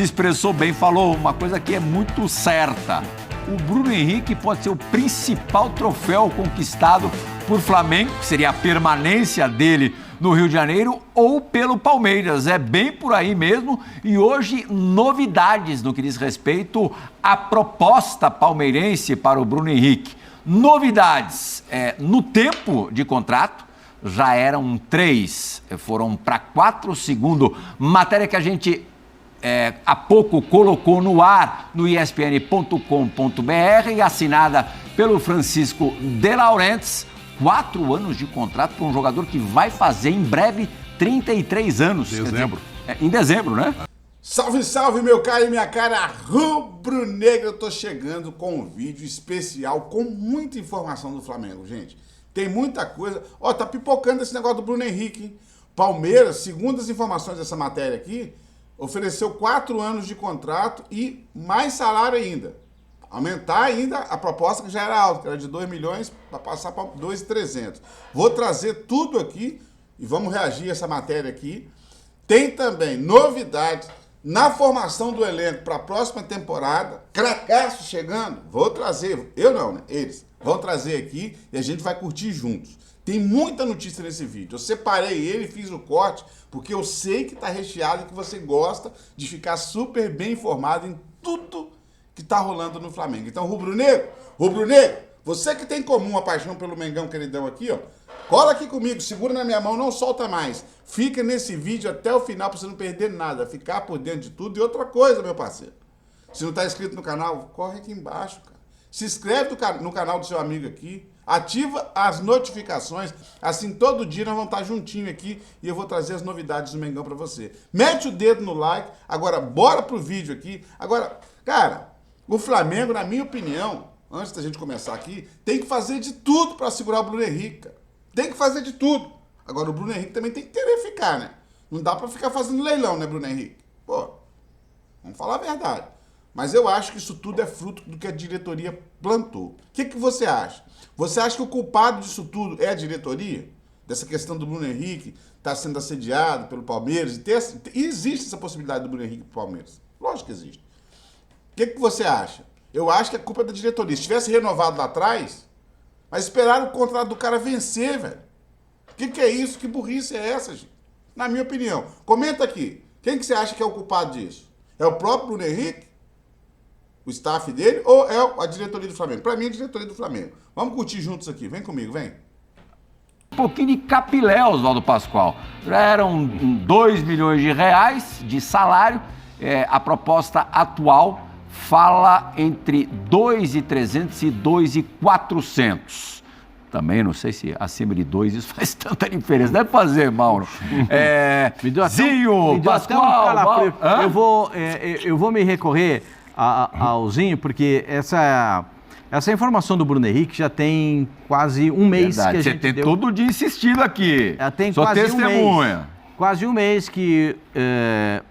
se expressou bem, falou uma coisa que é muito certa. O Bruno Henrique pode ser o principal troféu conquistado por Flamengo, que seria a permanência dele no Rio de Janeiro, ou pelo Palmeiras. É bem por aí mesmo. E hoje, novidades no que diz respeito à proposta palmeirense para o Bruno Henrique. Novidades no tempo de contrato. Já eram 3, foram para 4, segundo matéria que a gente há pouco colocou no ar no espn.com.br e assinada pelo Francisco De Laurentiis. 4 anos de contrato para um jogador que vai fazer em breve 33 anos. Dezembro. Em dezembro, né? Salve, salve, meu cara e minha cara rubro-negra. Eu tô chegando com um vídeo especial com muita informação do Flamengo, gente. Tem muita coisa. Ó, tá pipocando esse negócio do Bruno Henrique, hein? Palmeiras, segundo as informações dessa matéria aqui, ofereceu 4 anos de contrato e mais salário ainda. Aumentar ainda a proposta que já era alta, que era de 2 milhões, para passar para 2.300. Vou trazer tudo aqui e vamos reagir a essa matéria aqui. Tem também novidades na formação do elenco para a próxima temporada. Cracaço chegando. Vou trazer, eu não, né? Eles vão trazer aqui e a gente vai curtir juntos. Tem muita notícia nesse vídeo. Eu separei ele, fiz o corte, porque eu sei que está recheado e que você gosta de ficar super bem informado em tudo que tá rolando no Flamengo. Então, rubro-negro, você que tem em comum a paixão pelo Mengão queridão aqui, ó, cola aqui comigo, segura na minha mão, não solta mais. Fica nesse vídeo até o final pra você não perder nada, ficar por dentro de tudo. E outra coisa, meu parceiro, se não tá inscrito no canal, corre aqui embaixo, cara. Se inscreve no canal do seu amigo aqui, ativa as notificações, assim todo dia nós vamos estar juntinho aqui e eu vou trazer as novidades do Mengão pra você. Mete o dedo no like, agora bora pro vídeo aqui. Agora, cara, o Flamengo, na minha opinião, antes da gente começar aqui, tem que fazer de tudo para segurar o Bruno Henrique, cara. Tem que fazer de tudo. Agora, o Bruno Henrique também tem que querer ficar, né? Não dá para ficar fazendo leilão, né, Bruno Henrique? Pô, vamos falar a verdade. Mas eu acho que isso tudo é fruto do que a diretoria plantou. O que você acha? Você acha que o culpado disso tudo é a diretoria? Dessa questão do Bruno Henrique estar sendo assediado pelo Palmeiras? E existe essa possibilidade do Bruno Henrique pro Palmeiras? Lógico que existe. O que você acha? Eu acho que a culpa é da diretoria. Se tivesse renovado lá atrás, mas esperaram o contrato do cara vencer, velho. O que é isso? Que burrice é essa, gente? Na minha opinião. Comenta aqui. Quem que você acha que é o culpado disso? É o próprio Bruno Henrique? O staff dele? Ou é a diretoria do Flamengo? Pra mim é a diretoria do Flamengo. Vamos curtir juntos aqui. Vem comigo, vem. Um pouquinho de capilé, Oswaldo Pascoal. Já eram 2 milhões de reais de salário. A proposta atual fala entre 2.300 e 2.400. Também não sei se acima de 2 isso faz tanta diferença. Deve fazer, Mauro. Me deu Zinho, Pascoal. Eu vou me recorrer ao Zinho, porque essa informação do Bruno Henrique já tem quase um mês. Verdade, que a você gente tem deu. todo dia insistindo aqui. Tem Sou quase testemunha. Quase um mês que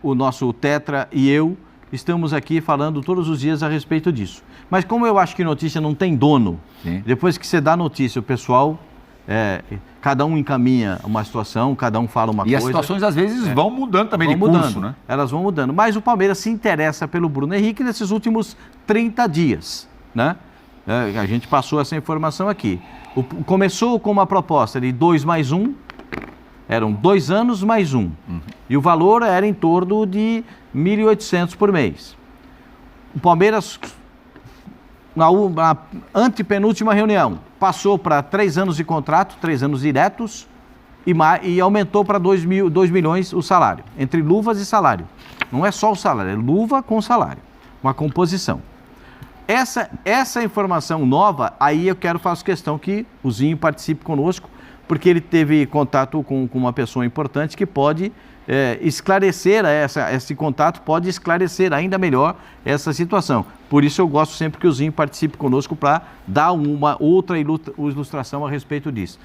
o nosso Tetra e eu estamos aqui falando todos os dias a respeito disso. Mas como eu acho que notícia não tem dono, sim, depois que você dá notícia, o pessoal, cada um encaminha uma situação, cada um fala uma coisa. E as situações às vezes vão mudando também de curso, né? Elas vão mudando. Mas o Palmeiras se interessa pelo Bruno Henrique nesses últimos 30 dias, né? A gente passou essa informação aqui. Começou com uma proposta de 2 mais 1, eram 2 anos mais 1. E o valor era em torno de 1.800 por mês. O Palmeiras, na antepenúltima reunião, passou para 3 anos de contrato, 3 anos diretos, e aumentou para 2 milhões o salário, entre luvas e salário. Não é só o salário, é luva com salário, uma composição. Essa informação nova, aí eu faço questão que o Zinho participe conosco, porque ele teve contato com uma pessoa importante que pode esclarecer, esse contato pode esclarecer ainda melhor essa situação. Por isso eu gosto sempre que o Zinho participe conosco para dar uma outra ilustração a respeito disso.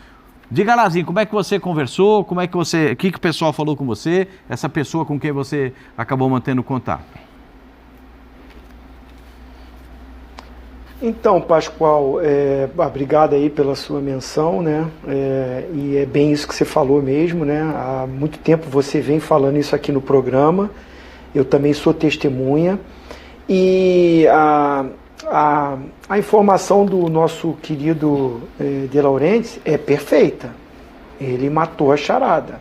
Diga lá, Zinho, como é que você conversou, o que o pessoal falou com você, essa pessoa com quem você acabou mantendo contato? Então, Pascoal, obrigado aí pela sua menção, né? E é bem isso que você falou mesmo, né? Há muito tempo você vem falando isso aqui no programa eu também sou testemunha. E a informação do nosso querido De Laurentiis é perfeita. Ele matou a charada.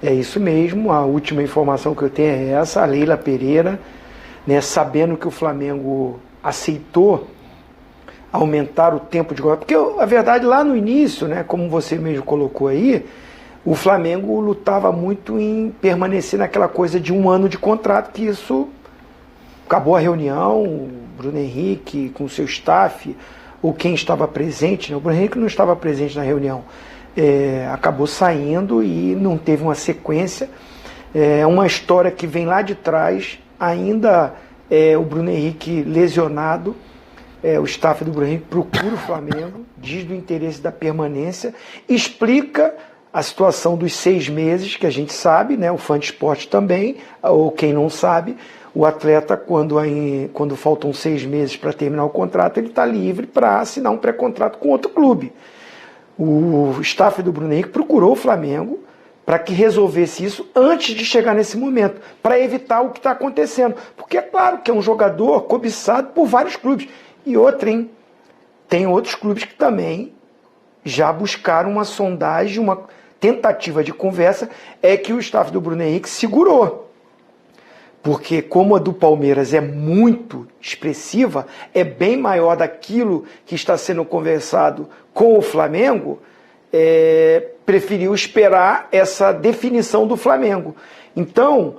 É isso mesmo, a última informação que eu tenho é essa, a Leila Pereira, né, sabendo que o Flamengo aceitou aumentar o tempo de contrato, porque a verdade lá no início, né, como você mesmo colocou aí, o Flamengo lutava muito em permanecer naquela coisa de 1 ano de contrato, que isso acabou a reunião, o Bruno Henrique com o seu staff, ou quem estava presente, né, o Bruno Henrique não estava presente na reunião, acabou saindo e não teve uma sequência. É uma história que vem lá de trás, ainda o Bruno Henrique lesionado, o staff do Bruno Henrique procura o Flamengo, diz do interesse da permanência, explica a situação dos 6 meses, que a gente sabe, né, o fã de esporte também, ou quem não sabe, o atleta, quando faltam 6 meses para terminar o contrato, ele está livre para assinar um pré-contrato com outro clube. O staff do Bruno Henrique procurou o Flamengo para que resolvesse isso antes de chegar nesse momento, para evitar o que está acontecendo. Porque é claro que é um jogador cobiçado por vários clubes. E outra, hein? Tem outros clubes que também já buscaram uma sondagem, uma tentativa de conversa, que o staff do Bruno Henrique segurou. Porque como a do Palmeiras é muito expressiva, é bem maior daquilo que está sendo conversado com o Flamengo, preferiu esperar essa definição do Flamengo. Então,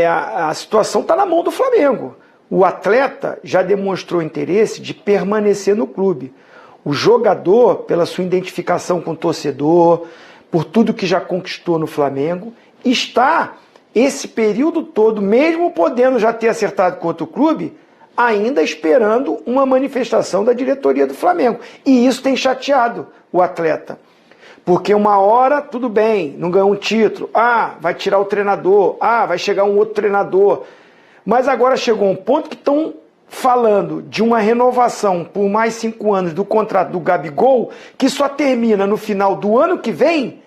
a situação está na mão do Flamengo. O atleta já demonstrou interesse de permanecer no clube. O jogador, pela sua identificação com o torcedor, por tudo que já conquistou no Flamengo, está esse período todo, mesmo podendo já ter acertado com outro clube, ainda esperando uma manifestação da diretoria do Flamengo. E isso tem chateado o atleta. Porque uma hora, tudo bem, não ganhou um título, vai tirar o treinador, vai chegar um outro treinador. Mas agora chegou um ponto que estão falando de uma renovação por mais 5 anos do contrato do Gabigol, que só termina no final do ano que vem,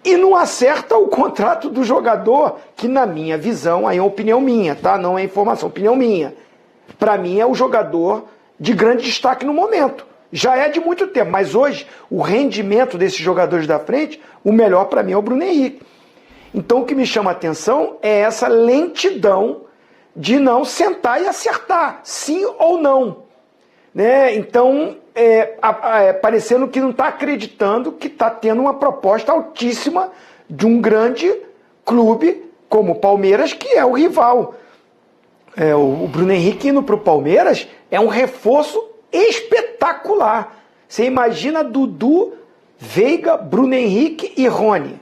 e não acerta o contrato do jogador, que na minha visão, aí é opinião minha, tá? Não é informação, opinião minha. Para mim é o jogador de grande destaque no momento. Já é de muito tempo, mas hoje o rendimento desses jogadores da frente, o melhor para mim é o Bruno Henrique. Então o que me chama a atenção é essa lentidão de não sentar e acertar, sim ou não. Né? Então, parecendo que não está acreditando que está tendo uma proposta altíssima de um grande clube como o Palmeiras, que é o rival. O Bruno Henrique indo para o Palmeiras é um reforço espetacular. Você imagina Dudu, Veiga, Bruno Henrique e Rony.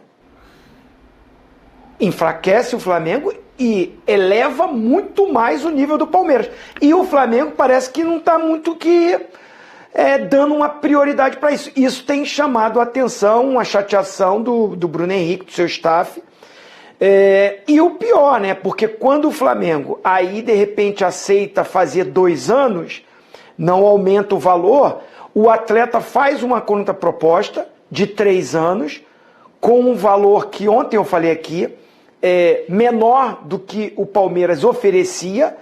Enfraquece o Flamengo e eleva muito mais o nível do Palmeiras. E o Flamengo parece que não está muito dando uma prioridade para isso. Isso tem chamado a atenção, a chateação do Bruno Henrique, do seu staff. E o pior, né? Porque quando o Flamengo aí de repente aceita fazer 2 anos, não aumenta o valor, o atleta faz uma contraproposta de 3 anos, com um valor que ontem eu falei aqui, menor do que o Palmeiras oferecia.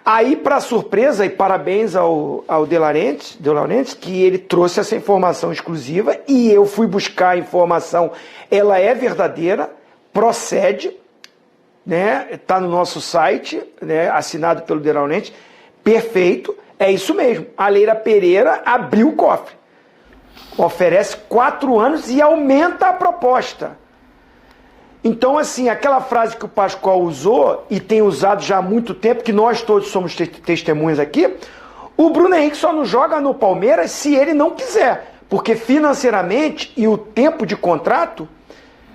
Aí, para surpresa, e parabéns ao De Laurentiis, que ele trouxe essa informação exclusiva, e eu fui buscar a informação, ela é verdadeira, procede, né? Está no nosso site, né? Assinado pelo De Laurentiis, perfeito, é isso mesmo. A Leila Pereira abriu o cofre, oferece 4 anos e aumenta a proposta. Então, assim, aquela frase que o Pascoal usou, e tem usado já há muito tempo, que nós todos somos testemunhas aqui, o Bruno Henrique só não joga no Palmeiras se ele não quiser. Porque financeiramente e o tempo de contrato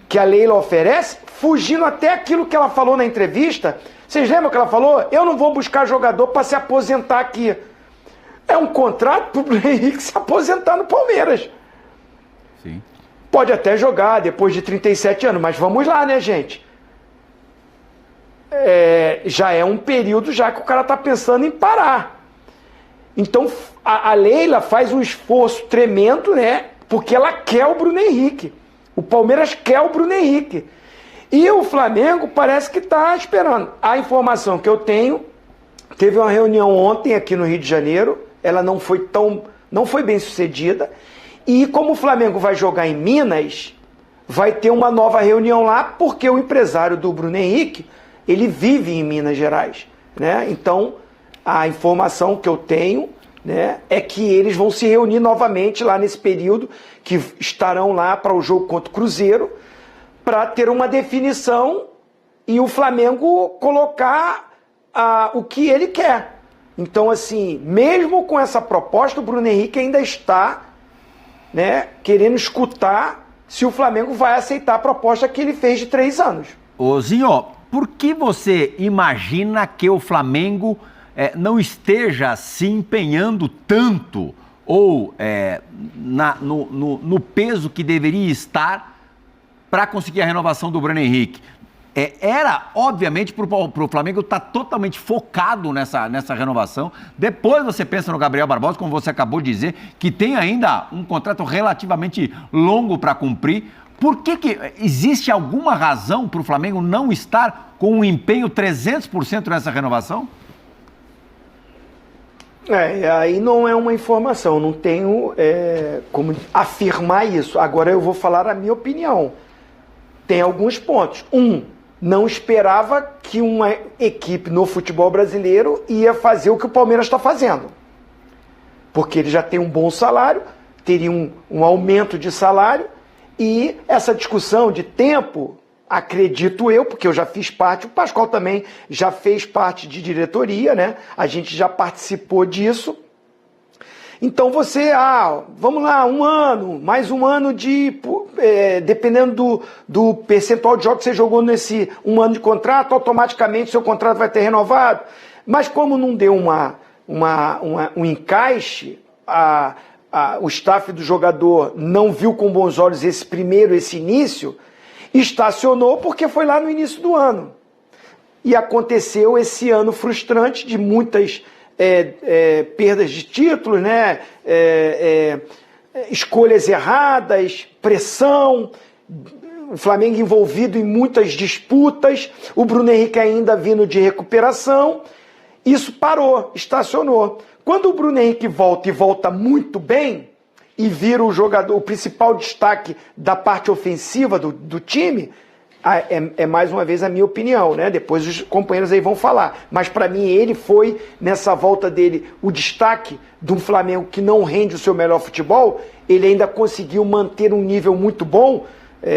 que a Leila oferece, fugindo até aquilo que ela falou na entrevista, vocês lembram que ela falou? Eu não vou buscar jogador para se aposentar aqui. É um contrato para o Bruno Henrique se aposentar no Palmeiras. Sim. Pode até jogar depois de 37 anos, mas vamos lá, né, gente? Já é um período já que o cara está pensando em parar. Então, a Leila faz um esforço tremendo, né? Porque ela quer o Bruno Henrique. O Palmeiras quer o Bruno Henrique. E o Flamengo parece que está esperando. A informação que eu tenho, teve uma reunião ontem aqui no Rio de Janeiro, ela não foi bem sucedida, e como o Flamengo vai jogar em Minas, vai ter uma nova reunião lá, porque o empresário do Bruno Henrique, ele vive em Minas Gerais, né? Então, a informação que eu tenho, né, é que eles vão se reunir novamente lá nesse período, que estarão lá para o jogo contra o Cruzeiro, para ter uma definição e o Flamengo colocar o que ele quer. Então, assim, mesmo com essa proposta, o Bruno Henrique ainda está, né, querendo escutar se o Flamengo vai aceitar a proposta que ele fez de 3 anos. Ô Zinho, por que você imagina que o Flamengo não esteja se empenhando tanto ou no peso que deveria estar para conseguir a renovação do Bruno Henrique? Era, obviamente, para o Flamengo estar totalmente focado nessa renovação. Depois você pensa no Gabriel Barbosa, como você acabou de dizer, que tem ainda um contrato relativamente longo para cumprir. Por que existe alguma razão para o Flamengo não estar com um empenho 300% nessa renovação? Aí não é uma informação, não tenho como afirmar isso. Agora eu vou falar a minha opinião. Tem alguns pontos. Não esperava que uma equipe no futebol brasileiro ia fazer o que o Palmeiras está fazendo. Porque ele já tem um bom salário, teria um aumento de salário, e essa discussão de tempo, acredito eu, porque eu já fiz parte, o Pascoal também já fez parte de diretoria, né? A gente já participou disso. Então você, vamos lá, mais um ano dependendo do percentual de jogos que você jogou nesse 1 ano de contrato, automaticamente seu contrato vai ter renovado. Mas como não deu um encaixe, o staff do jogador não viu com bons olhos esse início, estacionou porque foi lá no início do ano. E aconteceu esse ano frustrante de muitas perdas de títulos, né? Escolhas erradas, pressão, o Flamengo envolvido em muitas disputas, o Bruno Henrique ainda vindo de recuperação, isso parou, estacionou. Quando o Bruno Henrique volta e volta muito bem, e vira o principal destaque da parte ofensiva do time, mais uma vez a minha opinião, né? Depois os companheiros aí vão falar. Mas para mim ele foi, nessa volta dele, o destaque de um Flamengo que não rende o seu melhor futebol. Ele ainda conseguiu manter um nível muito bom,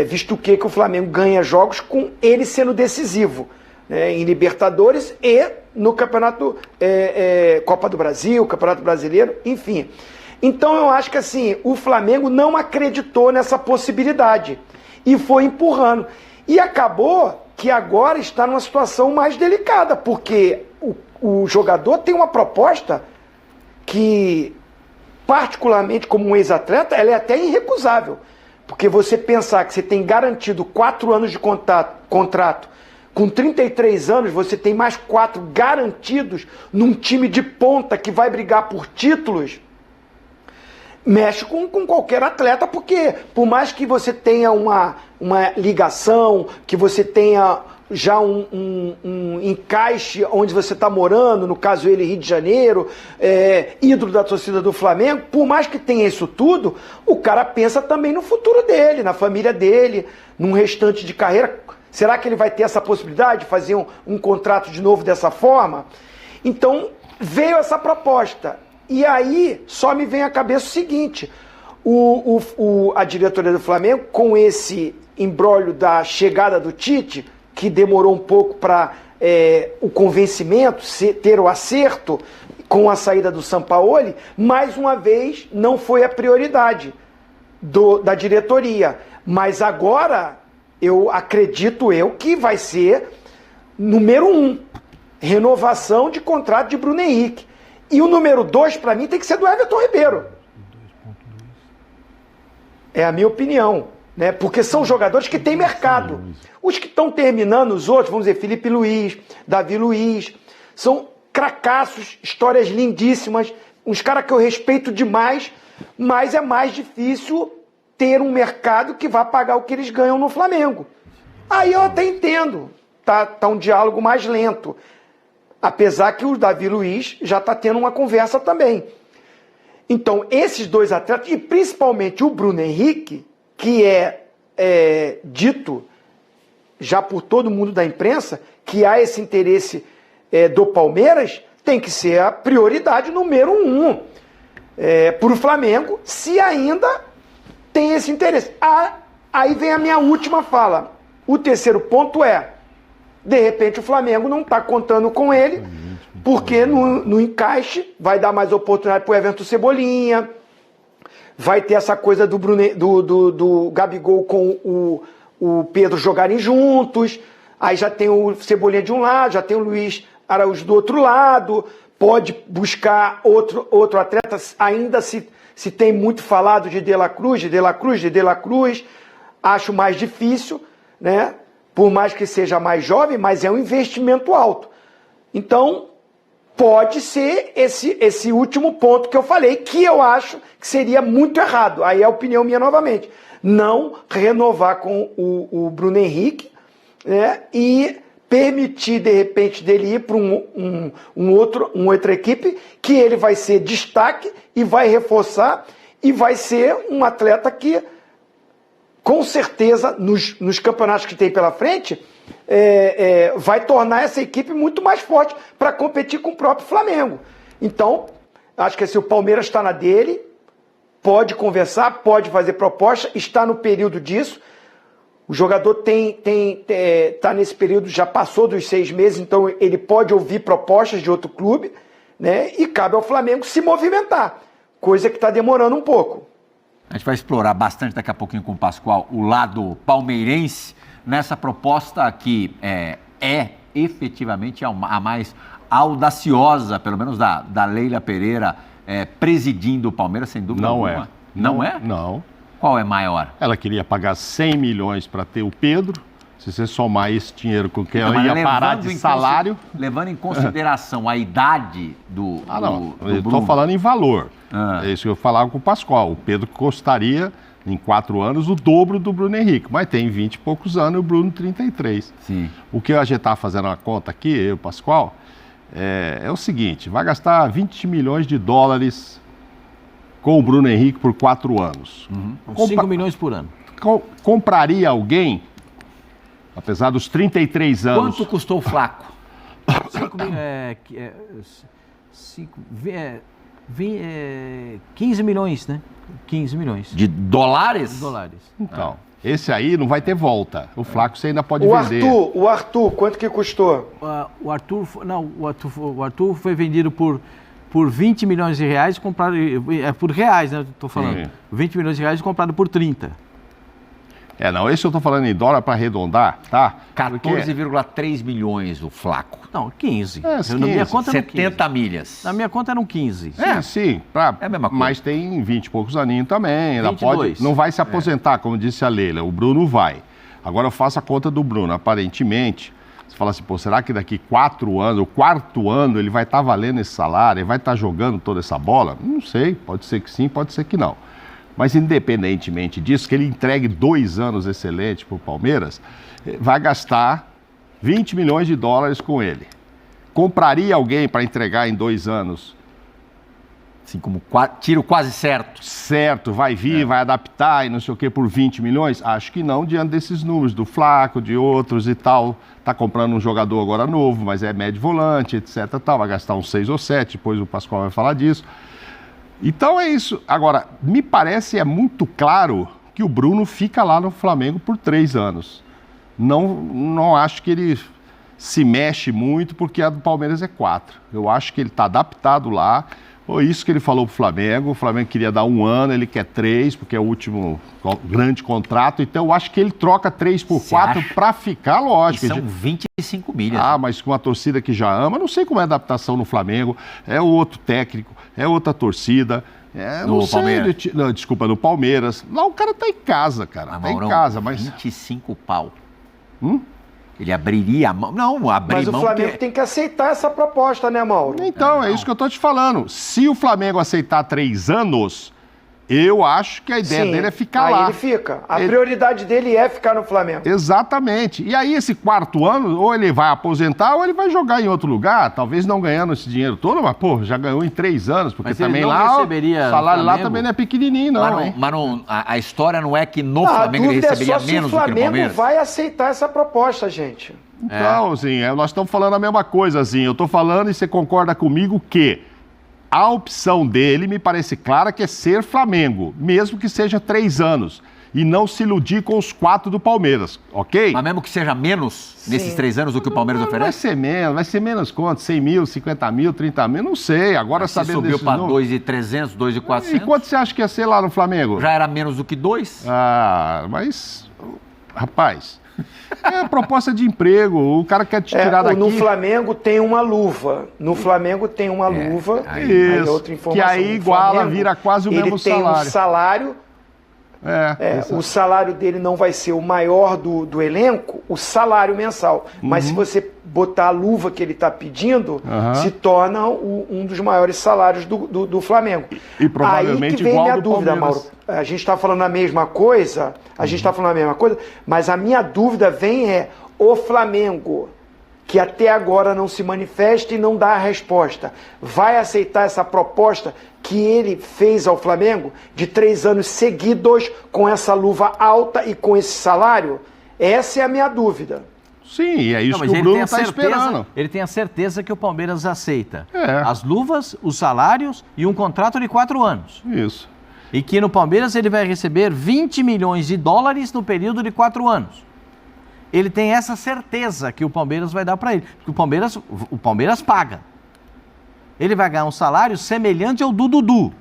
visto que o Flamengo ganha jogos com ele sendo decisivo, né? Em Libertadores e no Campeonato Copa do Brasil, Campeonato Brasileiro, enfim. Então eu acho que assim, o Flamengo não acreditou nessa possibilidade e foi empurrando. E acabou que agora está numa situação mais delicada, porque o jogador tem uma proposta que, particularmente como um ex-atleta, ela é até irrecusável. Porque você pensar que você tem garantido 4 anos de contrato, com 33 anos você tem mais 4 garantidos num time de ponta que vai brigar por títulos, mexe com qualquer atleta, porque por mais que você tenha uma ligação, que você tenha já um encaixe onde você está morando, no caso ele Rio de Janeiro, ídolo da torcida do Flamengo, por mais que tenha isso tudo, o cara pensa também no futuro dele, na família dele, num restante de carreira. Será que ele vai ter essa possibilidade de fazer um contrato de novo dessa forma? Então veio essa proposta. E aí, só me vem à cabeça o seguinte, a diretoria do Flamengo, com esse imbróglio da chegada do Tite, que demorou um pouco para o convencimento, ter o acerto com a saída do Sampaoli, mais uma vez não foi a prioridade da diretoria. Mas agora, acredito que vai ser número 1, renovação de contrato de Bruno Henrique. E o número 2, para mim, tem que ser do Everton Ribeiro. 2.2. É a minha opinião, né? Porque são jogadores que têm mercado. Os que estão terminando, os outros, vamos dizer, Felipe Luiz, Davi Luiz, são cracassos, histórias lindíssimas, uns caras que eu respeito demais, mas é mais difícil ter um mercado que vá pagar o que eles ganham no Flamengo. Aí eu até entendo, tá um diálogo mais lento. Apesar que o Davi Luiz já está tendo uma conversa também. Então, esses dois atletas, e principalmente o Bruno Henrique, que é dito já por todo mundo da imprensa, que há esse interesse do Palmeiras, tem que ser a prioridade número 1 para o Flamengo, se ainda tem esse interesse. Aí vem a minha última fala. O terceiro ponto de repente o Flamengo não está contando com ele, porque no encaixe vai dar mais oportunidade para o Everton Cebolinha, vai ter essa coisa do Gabigol com o Pedro jogarem juntos, aí já tem o Cebolinha de um lado, já tem o Luiz Araújo do outro lado, pode buscar outro atleta, ainda se tem muito falado de De La Cruz, acho mais difícil, né? Por mais que seja mais jovem, mas é um investimento alto. Então, pode ser esse último ponto que eu falei, que eu acho que seria muito errado. Aí é a opinião minha novamente. Não renovar com o Bruno Henrique, né, e permitir, de repente, dele ir para uma outra equipe, que ele vai ser destaque e vai reforçar, e vai ser um atleta que, com certeza, nos campeonatos que tem pela frente, vai tornar essa equipe muito mais forte para competir com o próprio Flamengo. Então, acho que assim, o Palmeiras está na dele, pode conversar, pode fazer proposta, está no período disso. O jogador está nesse período, já passou dos 6 meses, então ele pode ouvir propostas de outro clube, né? E cabe ao Flamengo se movimentar, coisa que está demorando um pouco. A gente vai explorar bastante daqui a pouquinho com o Pascoal o lado palmeirense nessa proposta que é efetivamente a mais audaciosa, pelo menos da Leila Pereira, presidindo o Palmeiras, sem dúvida alguma. Não é? Não. Qual é maior? Ela queria pagar 100 milhões para ter o Pedro. Se você somar esse dinheiro com que ela ia parar de salário... Levando em consideração a idade do eu estou falando em valor. É isso que eu falava com o Pascoal. O Pedro custaria, em 4 anos, o dobro do Bruno Henrique. Mas tem 20 e poucos anos e o Bruno 33. Sim. O que a gente está fazendo uma conta aqui, eu e o Pascoal, é o seguinte: vai gastar 20 milhões de dólares com o Bruno Henrique por 4 anos. 5 milhões por ano. Compraria alguém, apesar dos 33 anos... Quanto custou o Flaco? 15 milhões, né? 15 milhões. De dólares? De dólares. Então, esse aí não vai ter volta. O Flaco você ainda pode vender. O Arthur, quanto que custou? O Arthur foi vendido por 20 milhões de reais, comprado por reais, né? Estou falando. Sim. 20 milhões de reais comprado por 30. Esse eu tô falando em dólar para arredondar, tá? 14,3 milhões o Flaco. Não, 15. Na minha conta 70 milhas. Na minha conta eram 15. Sim. É a mesma coisa. Mas tem 20 e poucos aninhos também. Ela 22. não vai se aposentar, como disse a Leila. O Bruno vai. Agora eu faço a conta do Bruno. Aparentemente, você fala assim, será que daqui 4 anos, o 4º ano, ele vai estar valendo esse salário? Ele vai estar jogando toda essa bola? Não sei. Pode ser que sim, pode ser que não. Mas independentemente disso, que ele entregue 2 anos excelentes para o Palmeiras, vai gastar 20 milhões de dólares com ele. Compraria alguém para entregar em 2 anos? Assim como tiro quase certo. Certo, vai vir, vai adaptar e não sei o que por 20 milhões? Acho que não, diante desses números, do Flaco, de outros e tal. Está comprando um jogador agora novo, mas é médio volante, etc. Tal. Vai gastar uns 6 ou 7, depois o Pascoal vai falar disso. Então é isso. Agora, me parece muito claro que o Bruno fica lá no Flamengo por 3 anos. Não acho que ele se mexe muito, porque a do Palmeiras é 4. Eu acho que ele está adaptado lá. Foi isso que ele falou pro Flamengo. O Flamengo queria dar 1 ano, ele quer 3, porque é o último grande contrato. Então eu acho que ele troca 3 por 4 para ficar, lógico. E são 25 milhas. Mas com uma torcida que já ama, não sei como é a adaptação no Flamengo. É o outro técnico, é outra torcida. No Palmeiras. Desculpa, no Palmeiras. Lá o cara tá em casa, cara. Tá em casa, mas 25 pau. Ele abriria a mão. Não, abrir mão. Mas o Flamengo tem que aceitar essa proposta, né, Mauro? Então, é isso que eu tô te falando. Se o Flamengo aceitar 3 anos, Eu acho que a ideia dele é ficar lá. Aí ele fica. A prioridade dele é ficar no Flamengo. Exatamente. E aí esse 4º ano, ou ele vai aposentar ou ele vai jogar em outro lugar, talvez não ganhando esse dinheiro todo, mas, pô, já ganhou em 3 anos, porque mas também ele não lá receberia o salário no lá Flamengo? também não é pequenininho, não, hein? Mas a história não é que no Flamengo ele receberia menos do que no o Flamengo Palmeiras? vai aceitar essa proposta, gente. Então, Zinho, nós estamos falando a mesma coisa, Zinho. Eu estou falando e você concorda comigo que a opção dele me parece clara que é ser Flamengo, mesmo que seja 3 anos. E não se iludir com os 4 do Palmeiras, ok? Mas mesmo que seja menos nesses 3 anos do que o Palmeiras Vai oferece? ser menos quanto? 100 mil, 50 mil, 30 mil? Não sei. Agora Se sabendo subiu desses para números... 2.300, 2.400, E quanto você acha que ia ser lá no Flamengo? já era menos do que 2? Ah, mas... Rapaz... É proposta de emprego, o cara quer te tirar daqui. No Flamengo tem uma luva. No Flamengo tem uma luva. Aí é outra informação. Que aí No iguala, Flamengo, vira quase o mesmo salário. Ele tem um salário. O salário dele não vai ser o maior do elenco, o salário mensal. Mas se você botar a luva que ele está pedindo, se torna um dos maiores salários do Flamengo. E provavelmente aí que vem igual minha do dúvida, Palmeiras. Mauro. A gente está falando a mesma coisa, mas a minha dúvida vem o Flamengo, que até agora não se manifesta e não dá a resposta, vai aceitar essa proposta que ele fez ao Flamengo de 3 anos seguidos com essa luva alta e com esse salário? Essa é a minha dúvida. Sim, e é isso Não, que mas o Bruno está esperando. Ele tem a certeza que o Palmeiras aceita É. as luvas, os salários e um contrato de 4 anos. Isso. E que no Palmeiras ele vai receber 20 milhões de dólares no período de 4 anos. Ele tem essa certeza que o Palmeiras vai dar para ele. Porque o Palmeiras paga. Ele vai ganhar um salário semelhante ao do Dudu,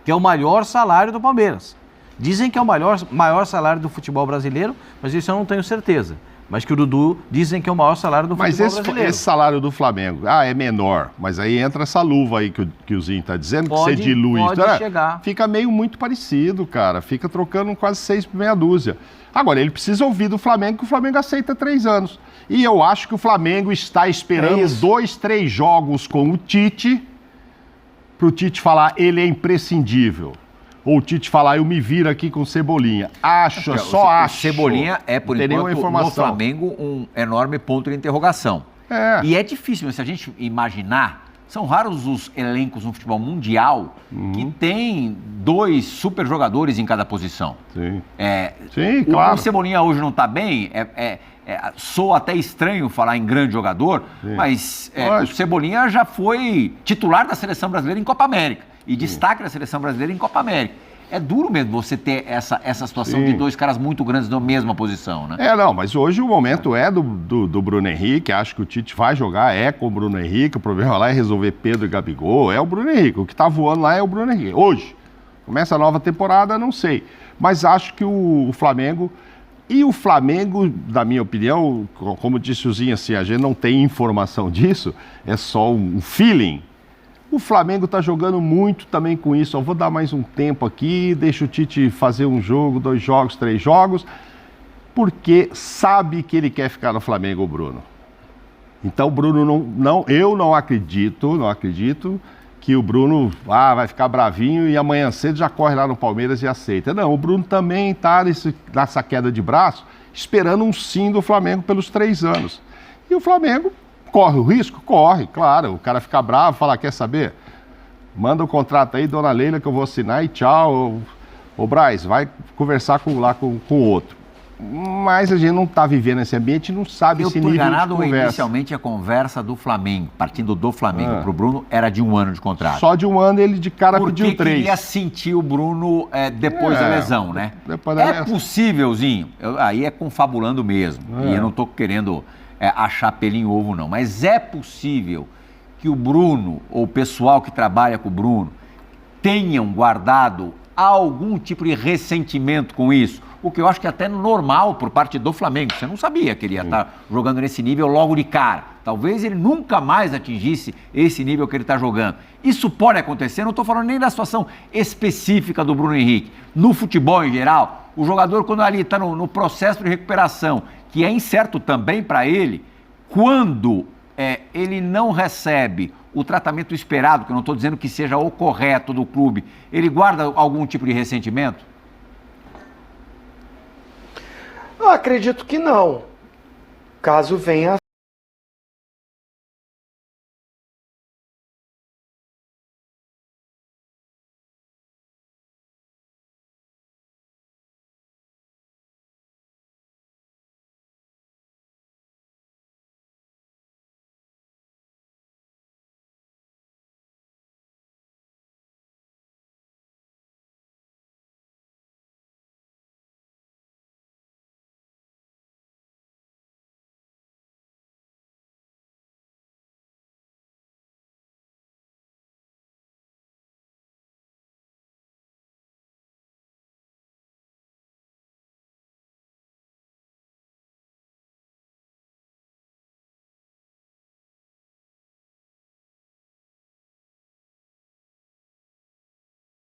que é o maior salário do Palmeiras. Dizem que é o maior salário do futebol brasileiro, mas isso eu não tenho certeza. Mas que o Dudu dizem que é o maior salário do futebol brasileiro. Mas esse salário do Flamengo, é menor, mas aí entra essa luva aí que o Zinho está dizendo, que você dilui. Pode chegar. Fica meio muito parecido, cara. Fica trocando quase 6 por meia dúzia. Agora, ele precisa ouvir do Flamengo que o Flamengo aceita 3 anos. E eu acho que o Flamengo está esperando 2, 3 jogos com o Tite, para o Tite falar, ele é imprescindível. Ou o Tite falar, eu me viro aqui com o Cebolinha. Acho. O Cebolinha é, por enquanto, informação. no Flamengo, um enorme ponto de interrogação. E é difícil, se a gente imaginar, são raros os elencos no futebol mundial que tem 2 super jogadores em cada posição. Sim. Sim, claro. O Cebolinha hoje não está bem, soa até estranho falar em grande jogador, mas o Cebolinha já foi titular da Seleção Brasileira em Copa América e destaque da Seleção Brasileira em Copa América. É duro mesmo você ter essa situação de 2 caras muito grandes na mesma posição, né? Não, mas hoje o momento é do Bruno Henrique, acho que o Tite vai jogar, com o Bruno Henrique, o problema lá é resolver Pedro e Gabigol, é o Bruno Henrique, o que tá voando lá é o Bruno Henrique. Hoje, começa a nova temporada, não sei, mas acho que o Flamengo, da minha opinião, como disse o Zinho, assim, a gente não tem informação disso, é só um feeling. O Flamengo está jogando muito também com isso. Eu vou dar mais um tempo aqui, deixa o Tite fazer um jogo, 2 jogos, 3 jogos, porque sabe que ele quer ficar no Flamengo, o Bruno. Então o Bruno eu não acredito que o Bruno vai ficar bravinho e amanhã cedo já corre lá no Palmeiras e aceita. Não, o Bruno também está nessa queda de braço, esperando um sim do Flamengo pelos 3 anos. E o Flamengo corre o risco? Corre, claro. O cara fica bravo, fala, quer saber? Manda o contrato aí, dona Leila, que eu vou assinar e tchau. Ô Braz, vai conversar com o outro. Mas a gente não está vivendo esse ambiente, não sabe esse nível de conversa. Eu estou enganado, inicialmente a conversa do Flamengo, partindo do Flamengo para o Bruno, era de 1 ano de contrato. Só de 1 ano ele de cara pediu 3. Porque queria sentir o Bruno depois da lesão, né? Possívelzinho, aí é confabulando mesmo, e eu não estou querendo achar pelo em ovo não, mas é possível que o Bruno, ou o pessoal que trabalha com o Bruno, tenham guardado algum tipo de ressentimento com isso, o que eu acho que é até normal por parte do Flamengo. Você não sabia que ele ia estar jogando nesse nível logo de cara. Talvez ele nunca mais atingisse esse nível que ele está jogando. Isso pode acontecer, não estou falando nem da situação específica do Bruno Henrique. No futebol em geral, o jogador quando ali está no processo de recuperação, que é incerto também para ele, quando ele não recebe o tratamento esperado, que eu não estou dizendo que seja o correto do clube, ele guarda algum tipo de ressentimento? Eu acredito que não. Caso venha